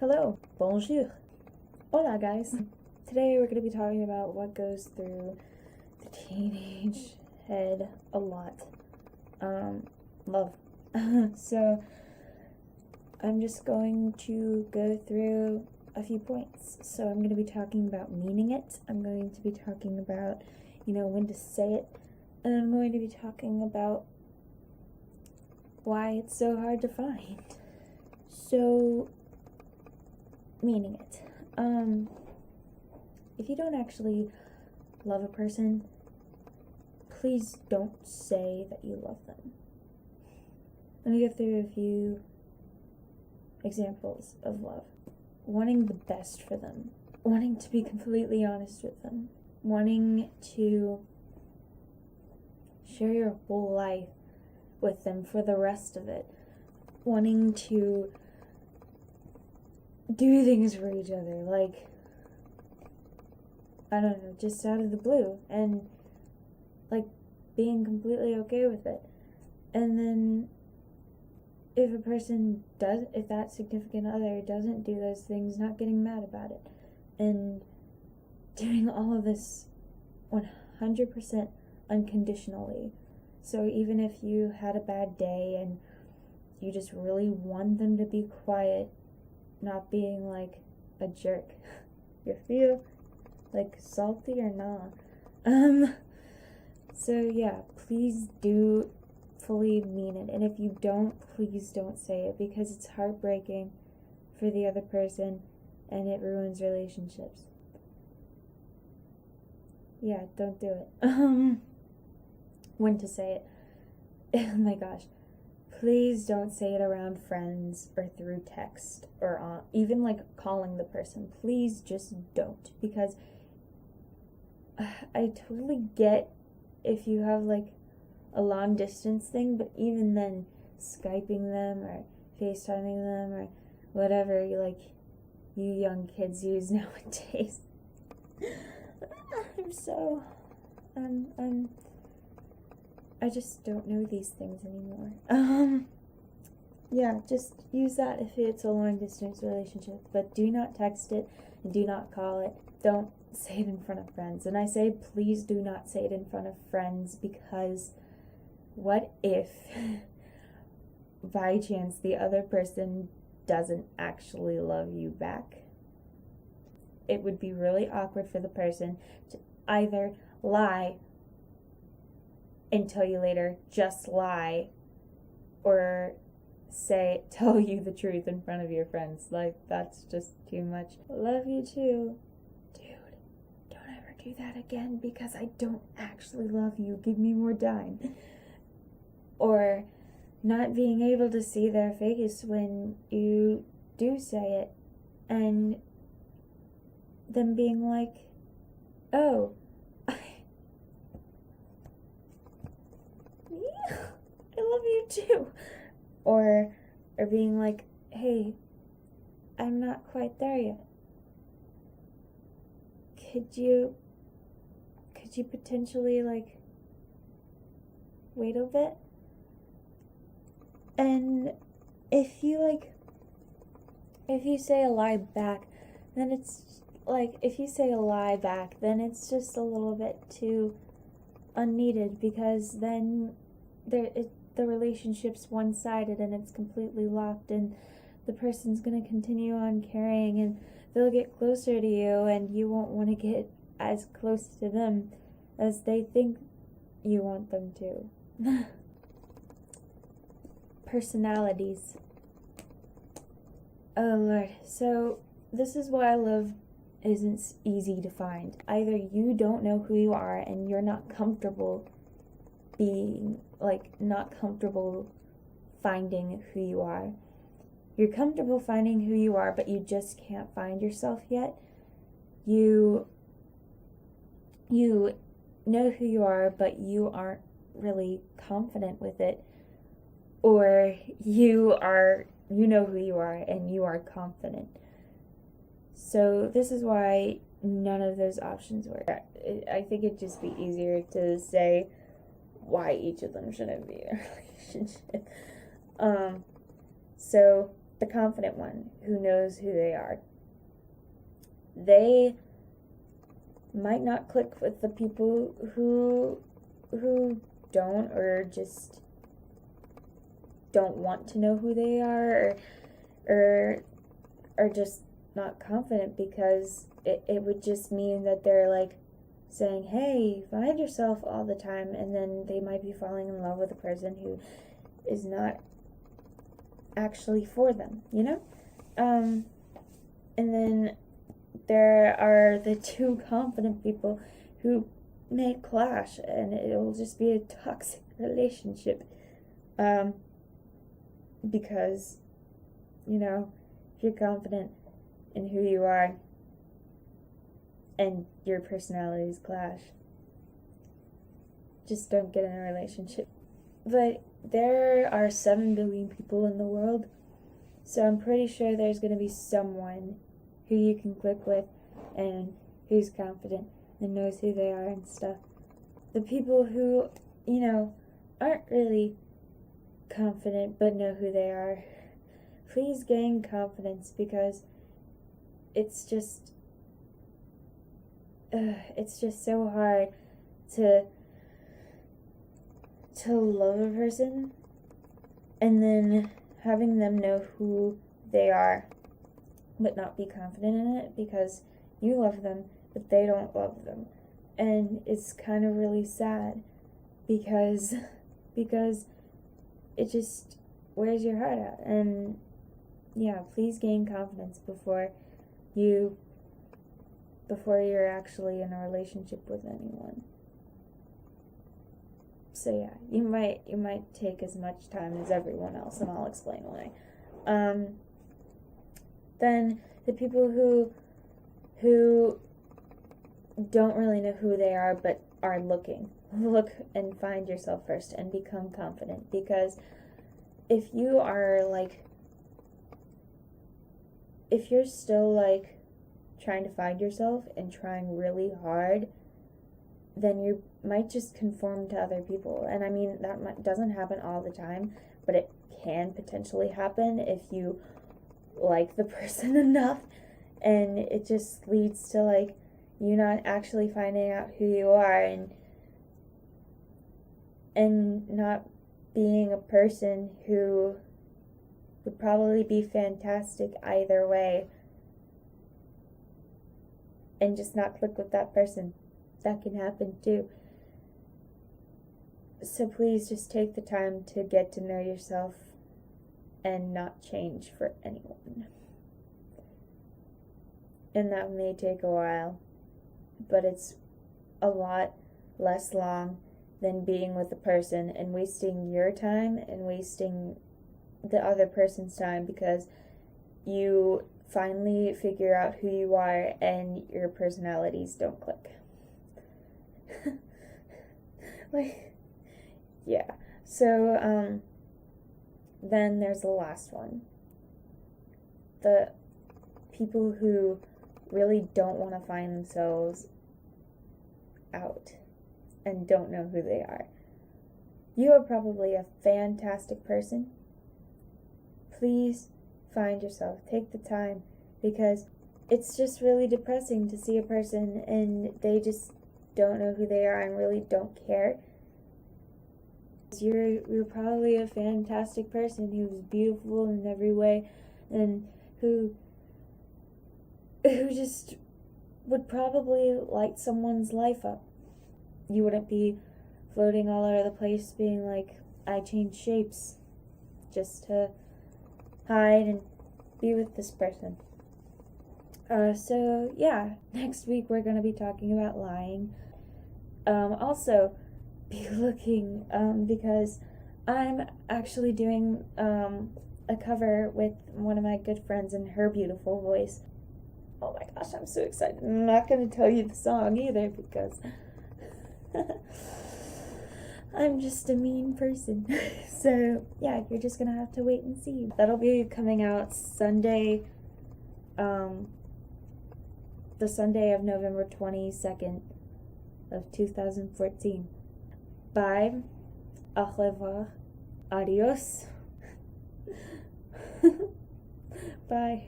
Hello, bonjour, hola guys. Today we're going to be talking about what goes through the teenage head a lot. Love. So I'm just going to go through a few points. So I'm going to be talking about meaning it. I'm going to be talking about, when to say it. And I'm going to be talking about why it's so hard to find. So, meaning it. If you don't actually love a person, please don't say that you love them. Let me go through a few examples of love. Wanting the best for them. Wanting to be completely honest with them. Wanting to share your whole life with them for the rest of it. Wanting to do things for each other, like, I don't know, just out of the blue, and, like, being completely okay with it. And then, if that significant other doesn't do those things, not getting mad about it, and doing all of this 100% unconditionally. So even if you had a bad day and you just really want them to be quiet, not being like a jerk. You feel like salty or not? So yeah, please do fully mean it. And if you don't, please don't say it, because it's heartbreaking for the other person and it ruins relationships. Yeah, don't do it. When to say it. Oh my gosh. Please don't say it around friends or through text or even like calling the person. Please just don't, because I totally get if you have like a long distance thing, but even then, Skyping them or FaceTiming them or whatever you young kids use nowadays. I just don't know these things anymore. Yeah, just use that if it's a long distance relationship, but do not text it and do not call it. Don't say it in front of friends. And I say please do not say it in front of friends, because what if by chance the other person doesn't actually love you back? It would be really awkward for the person to either lie and tell you later, just lie, or tell you the truth in front of your friends. Like, that's just too much. Love you too. Dude, don't ever do that again, because I don't actually love you. Give me more time. Or not being able to see their face when you do say it, and them being like, oh, I love you too. Or being like, hey, I'm not quite there yet. Could you potentially wait a bit? And if you say a lie back, then it's just a little bit too unneeded, because then the relationship's one-sided and it's completely locked, and the person's going to continue on caring, and they'll get closer to you, and you won't want to get as close to them as they think you want them to. Personalities. Oh Lord. So this is why love isn't easy to find. Either you don't know who you are and you're not comfortable finding who you are. You're comfortable finding who you are, but you just can't find yourself yet. You know who you are, but you aren't really confident with it. Or you know who you are and you are confident. So this is why none of those options work. I think it'd just be easier to say why each of them shouldn't be in a relationship. So the confident one who knows who they are. They might not click with the people who don't, or just don't want to know who they are, or are just not confident, because it would just mean that they're like saying, hey, find yourself all the time, and then they might be falling in love with a person who is not actually for them, you know? And then there are the two confident people who may clash, and it'll just be a toxic relationship. Because, you know, if you're confident in who you are and your personalities clash, just don't get in a relationship. But there are 7 billion people in the world, so I'm pretty sure there's going to be someone who you can click with and who's confident and knows who they are and stuff. The people who, you know, aren't really confident but know who they are, please gain confidence, because it's just so hard to love a person and then having them know who they are but not be confident in it, because you love them but they don't love them. And it's kind of really sad, because it just wears your heart out. And yeah, please gain confidence before you're actually in a relationship with anyone. So yeah, you might take as much time as everyone else, and I'll explain why. Then the people who don't really know who they are but are looking. Look and find yourself first and become confident, because if you're still like trying to find yourself and trying really hard, then you might just conform to other people. And I mean, that doesn't happen all the time, but it can potentially happen if you like the person enough, and it just leads to like you not actually finding out who you are, and not being a person who would probably be fantastic either way, and just not click with that person. That can happen too. So please just take the time to get to know yourself and not change for anyone. And that may take a while, but it's a lot less long than being with a person and wasting your time and wasting the other person's time, because you finally figure out who you are and your personalities don't click. Yeah. So, then there's the last one. The people who really don't want to find themselves out and don't know who they are. You are probably a fantastic person. Please find yourself. Take the time, because it's just really depressing to see a person and they just don't know who they are and really don't care. You're probably a fantastic person who's beautiful in every way, and who just would probably light someone's life up. You wouldn't be floating all over the place being like, I change shapes just to hide and be with this person. So yeah, next week we're going to be talking about lying. Also, be looking, because I'm actually doing a cover with one of my good friends in her beautiful voice. Oh my gosh, I'm so excited. I'm not going to tell you the song either, because I'm just a mean person. So yeah, you're just going to have to wait and see. That'll be coming out Sunday, the Sunday of November 22nd of 2014. Bye. Au revoir. Adios. Bye.